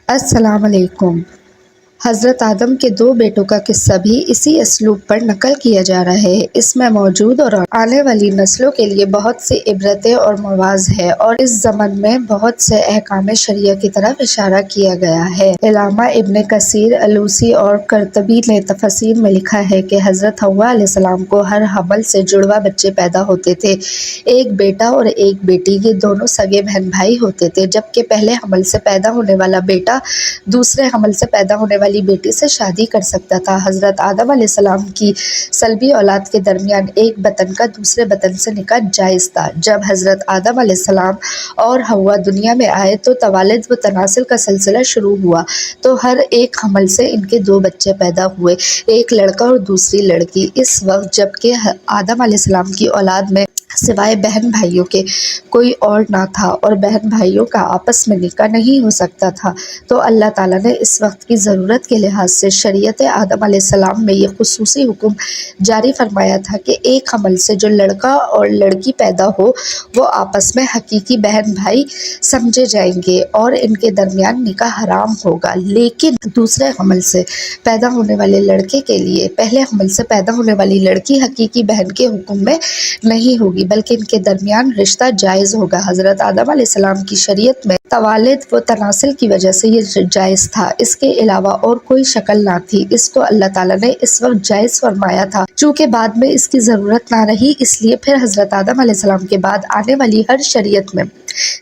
السلام علیکم۔ حضرت آدم کے دو بیٹوں کا قصہ بھی اسی اسلوب پر نقل کیا جا رہا ہے۔ اس میں موجود اور آنے والی نسلوں کے لیے بہت سی عبرتیں اور مواعظ ہے اور اس ضمن میں بہت سے احکام شرعیہ کی طرف اشارہ کیا گیا ہے۔ علامہ ابن کثیر، الوسی اور قرطبی نے تفاسیر میں لکھا ہے کہ حضرت حوا علیہ السلام کو ہر حمل سے جڑواں بچے پیدا ہوتے تھے، ایک بیٹا اور ایک بیٹی۔ یہ دونوں سگے بہن بھائی ہوتے تھے، جبکہ پہلے حمل سے پیدا ہونے والا بیٹا دوسرے حمل سے پیدا ہونے والی بیٹی سے شادی کر سکتا تھا۔ حضرت آدم علیہ السلام کی صلبی اولاد کے درمیان ایک بطن کا دوسرے بطن سے نکاح جائز تھا۔ جب حضرت آدم علیہ السلام اور حوا دنیا میں آئے تو توالد و تناسل کا سلسلہ شروع ہوا، تو ہر ایک حمل سے ان کے دو بچے پیدا ہوئے، ایک لڑکا اور دوسری لڑکی۔ اس وقت جبکہ آدم علیہ السلام کی اولاد میں سوائے بہن بھائیوں کے کوئی اور نہ تھا اور بہن بھائیوں کا آپس میں نکاح نہیں ہو سکتا تھا، تو اللہ تعالیٰ نے اس وقت کی ضرورت کے لحاظ سے شریعت آدم علیہ السلام میں یہ خصوصی حکم جاری فرمایا تھا کہ ایک حمل سے جو لڑکا اور لڑکی پیدا ہو وہ آپس میں حقیقی بہن بھائی سمجھے جائیں گے اور ان کے درمیان نکاح حرام ہوگا، لیکن دوسرے حمل سے پیدا ہونے والے لڑکے کے لیے پہلے حمل سے پیدا ہونے والی لڑکی حقیقی بہن کے حکم میں نہیں ہوگی بلکہ ان کے درمیان رشتہ جائز ہوگا۔ حضرت آدم علیہ السلام کی شریعت میں توالد و تناسل کی وجہ سے یہ جائز تھا، اس کے علاوہ اور کوئی شکل نہ تھی۔ اس کو اللہ تعالیٰ نے اس وقت جائز فرمایا تھا، چونکہ بعد میں اس کی ضرورت نہ رہی، اس لیے پھر حضرت آدم علیہ السلام کے بعد آنے والی ہر شریعت میں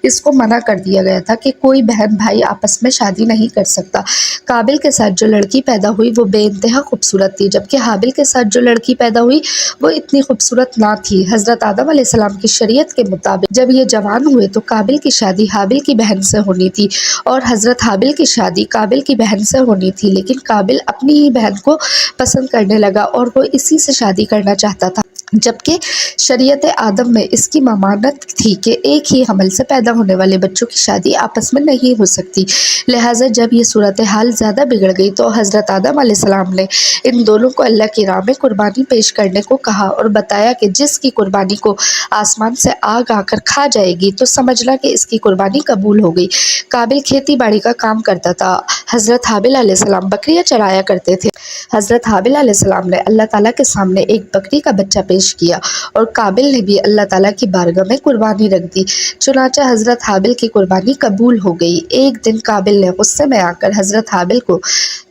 اس کو منع کر دیا گیا تھا کہ کوئی بہن بھائی آپس میں شادی نہیں کر سکتا۔ قابل کے ساتھ جو لڑکی پیدا ہوئی وہ بے انتہا خوبصورت تھی، جبکہ حابل کے ساتھ جو لڑکی پیدا ہوئی وہ اتنی خوبصورت نہ تھی۔ حضرت آدم علیہ السلام کی شریعت کے مطابق جب یہ جوان ہوئے تو قابل کی شادی حابل کی بہن سے ہونی تھی اور حضرت حابل کی شادی قابل کی بہن سے ہونی تھی، لیکن قابل اپنی ہی بہن کو پسند کرنے لگا اور وہ اسی سے شادی کرنا چاہتا تھا، جبکہ شریعت آدم میں اس کی ممانعت تھی کہ ایک ہی حمل سے پیدا ہونے والے بچوں کی شادی آپس میں نہیں ہو سکتی۔ لہٰذا جب یہ صورتحال زیادہ بگڑ گئی تو حضرت آدم علیہ السلام نے ان دونوں کو اللہ کی راہ میں قربانی پیش کرنے کو کہا اور بتایا کہ جس کی قربانی کو آسمان سے آگ آ کر کھا جائے گی تو سمجھنا کہ اس کی قربانی قبول ہو گئی۔ قابل کھیتی باڑی کا کام کرتا تھا، حضرت حابل علیہ السلام بکریاں چرایا کرتے تھے۔ حضرت حابل علیہ السلام نے اللہ تعالیٰ کے سامنے ایک بکری کا بچہ پیش کیا اور قابل نے بھی اللہ تعالیٰ کی بارگاہ میں قربانی رکھ دی، چنانچہ حضرت حابل کی قربانی قبول ہو گئی۔ ایک دن قابل نے غصے میں آ کر حضرت حابل کو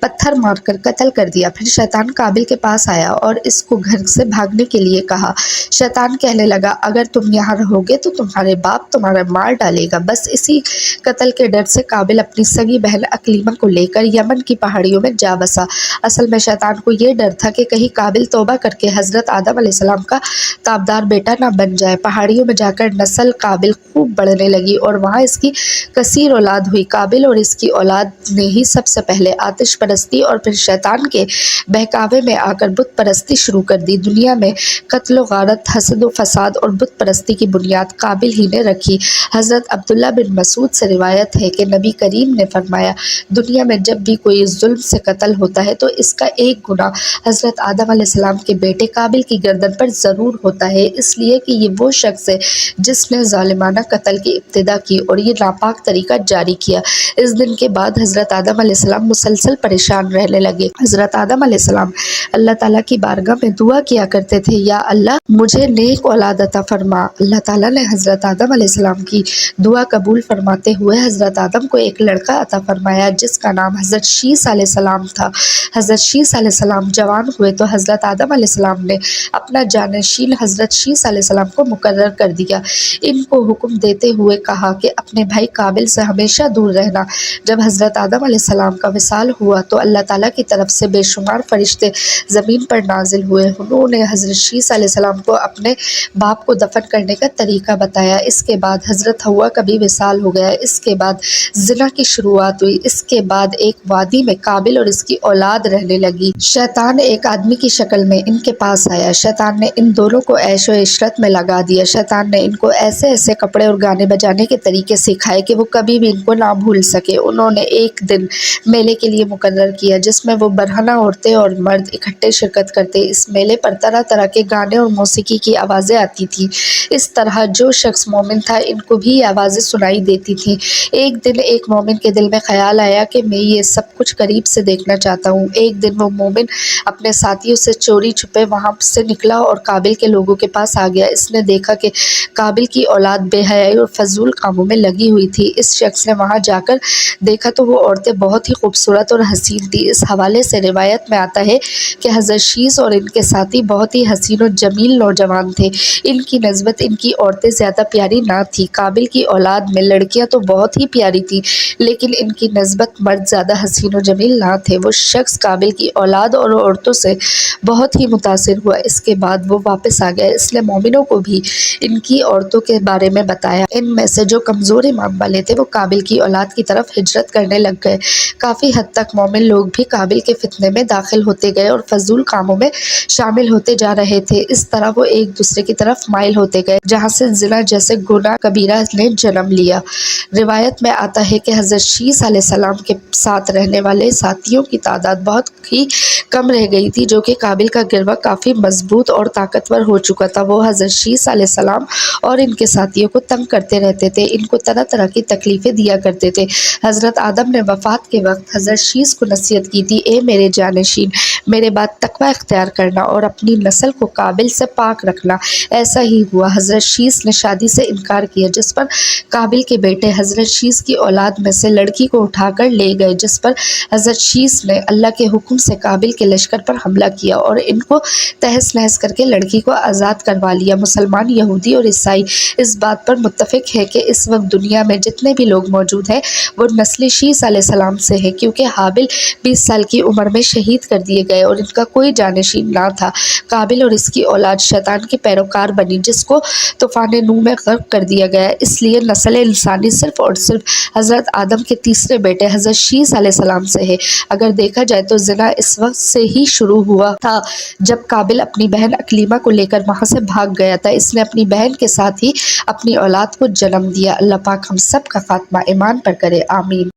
پتھر مار کر قتل کر دیا۔ پھر شیطان قابل کے پاس آیا اور اس کو گھر سے بھاگنے کے لیے کہا۔ شیطان کہنے لگا، اگر تم یہاں رہو گے تو تمہارے باپ تمہارا مار ڈالے گا۔ بس اسی قتل کے ڈر سے قابل اپنی سگی بہن عکلیمہ کو لے کر یمن کی پہاڑیوں میں جا بسا۔ اصل میں شیطان کو یہ ڈر تھا کہ کہیں قابل توبہ کر کے حضرت آدم علیہ السلام کا تابدار بیٹا نہ بن جائے۔ پہاڑیوں میں جا کر نسل قابل خوب بڑھنے لگی اور وہاں اس کی کثیر اولاد ہوئی۔ قابل اور اس کی اولاد نے ہی سب سے پہلے آتش پرستی اور پھر شیطان کے بہکاوے میں آ کر بت پرستی شروع کر دی۔ دنیا میں قتل و غارت، حسد و فساد اور بت پرستی کی بنیاد قابل ہی نے رکھی۔ حضرت عبداللہ بن مسعود سے روایت ہے کہ نبی کریم نے فرمایا، دنیا میں جب بھی کوئی ظلم سے قتل ہوتا ہے تو اس کا ایک گناہ حضرت آدم علیہ السلام کے بیٹے قابل کی گردن پر ضرور ہوتا ہے، اس لیے کہ یہ وہ شخص ہے جس نے ظالمانہ قتل کی ابتدا کی اور یہ ناپاک طریقہ جاری کیا۔ اس دن کے بعد حضرت آدم علیہ السلام مسلسل پریشان رہنے لگے۔ حضرت آدم علیہ السلام اللہ تعالیٰ کی بارگاہ میں دعا کیا کرتے تھے، یا اللہ مجھے نیک اولاد عطا فرما۔ اللہ تعالیٰ نے حضرت آدم علیہ السلام کی دعا قبول فرماتے ہوئے حضرت آدم کو ایک لڑکا عطا فرمایا جس کا نام حضرت شیث علیہ السلام تھا۔ حضرت شیث علیہ السلام جوان ہوئے تو حضرت آدم علیہ السلام نے اپنا جانشین حضرت شیث علیہ السلام کو مقرر کر دیا۔ ان کو حکم دیتے ہوئے کہا کہ اپنے بھائی قابل سے ہمیشہ دور رہنا۔ جب حضرت آدم علیہ السلام کا وصال ہوا تو اللہ تعالیٰ کی طرف سے بے شمار فرشتے زمین پر نازل ہوئے۔ انہوں نے حضرت شیث علیہ السلام کو اپنے باپ کو دفن کرنے کا طریقہ بتایا۔ اس کے بعد حضرت حوا کا بھی وصال ہو گیا۔ اس کے بعد زنا کی شروعات ہوئی۔ اس کے بعد ایک وادی میں قابل اور اس کی اولاد رہنے لگی۔ شیطان ایک آدمی کی شکل میں ان کے پاس آیا۔ شیطان نے ان دونوں کو عیش و عشرت میں لگا دیا۔ شیطان نے ان کو ایسے ایسے کپڑے اور گانے بجانے کے طریقے سکھائے کہ وہ کبھی بھی ان کو نہ بھول سکے۔ انہوں نے ایک دن میلے کے لیے مقرر کیا جس میں وہ برہنہ عورتیں اور مرد اکٹھے شرکت کرتے۔ اس میلے پر طرح طرح کے گانے اور موسیقی کی آوازیں آتی تھیں۔ اس طرح جو شخص مومن تھا ان کو بھی یہ آوازیں سنائی دیتی تھیں۔ ایک دن ایک مومن کے دل میں خیال آیا کہ میں یہ سب کچھ قریب سے دیکھنا چاہتا ہوں۔ ایک دن وہ مومن اپنے ساتھیوں سے چوری چھپے وہاں سے نکلا اور قابل کے لوگوں کے پاس آ گیا۔ اس نے دیکھا کہ قابل کی اولاد بے حیائی اور فضول کاموں میں لگی ہوئی تھی۔ اس شخص نے وہاں جا کر دیکھا تو وہ عورتیں بہت ہی خوبصورت اور حسین تھیں۔ اس حوالے سے روایت میں آتا ہے کہ حضرت شیث اور ان کے ساتھی بہت ہی حسین و جمیل نوجوان تھے۔ ان کی نسبت ان کی عورتیں زیادہ پیاری نہ تھیں۔ قابل کی اولاد میں لڑکیاں تو بہت ہی پیاری تھیں لیکن ان کی نسبت مرد زیادہ حسین و جمیل نہ تھے۔ وہ شخص قابل کی اولاد اور عورتوں سے بہت ہی متاثر ہوا۔ اس کے بعد وہ واپس آ گیا۔ اس نے مومنوں کو بھی ان کی عورتوں کے بارے میں بتایا۔ ان میں سے جو کمزور ایمان والے تھے وہ قابل کی اولاد کی طرف ہجرت کرنے لگ گئے۔ کافی حد تک مومن لوگ بھی قابل کے فتنے میں داخل ہوتے گئے اور فضول کاموں میں شامل ہوتے جا رہے تھے۔ اس طرح وہ ایک دوسرے کی طرف مائل ہوتے گئے جہاں سے زنا جیسے گناہ کبیرہ نے جنم لیا۔ روایت میں آتا ہے کہ حضرت شیث علیہ السلام کے ساتھ رہنے والے ساتھیوں کی تعداد بہت ہی کم رہ گئی تھی جو کہ قابل کا گروہ کافی مضبوط اور طاقتور ہو چکا تھا۔ وہ حضرت شیث علیہ السلام اور ان کے ساتھیوں کو تنگ کرتے رہتے تھے، ان کو طرح طرح کی تکلیفیں دیا کرتے تھے۔ حضرت آدم نے وفات کے وقت حضرت شیث کو نصیحت کی تھی، اے میرے جانشین، میرے بعد تقوی اختیار کرنا اور اپنی نسل کو قابل سے پاک رکھنا۔ ایسا ہی ہوا۔ حضرت شیث نے شادی سے انکار کیا جس پر قابل کے بیٹے حضرت شیث کی اولاد میں سے لڑکی کو اٹھا کر لے گئے، جس پر حضرت شیث نے اللہ کے حکم سے قابل کے لشکر پر حملہ کیا اور ان کو تہس نہس کر کے لڑکی کو آزاد کروا لیا۔ مسلمان، یہودی اور عیسائی اس بات پر متفق ہیں کہ اس وقت دنیا میں جتنے بھی لوگ موجود ہیں وہ نسل شیث علیہ السلام سے ہیں، کیونکہ حابل 20 سال کی عمر میں شہید کر دیے گئے اور ان کا کوئی جانشین نہ تھا۔ قابل اور اس کی اولاد شیطان کی پیروکار بنی جس کو طوفان نوح میں غرق کر دیا گیا۔ اس لیے نسل انسانی صرف اور صرف حضرت آدم کے تیسرے بیٹے حضرت شیث علیہ السلام سے ہے۔ اگر دیکھا جائے تو زنا اس وقت سے ہی شروع ہوا تھا جب قابل اپنی بہن اکلیمہ کو لے کر وہاں سے بھاگ گیا تھا۔ اس نے اپنی بہن کے ساتھ ہی اپنی اولاد کو جنم دیا۔ اللہ پاک ہم سب کا خاتمہ ایمان پر کرے، آمین۔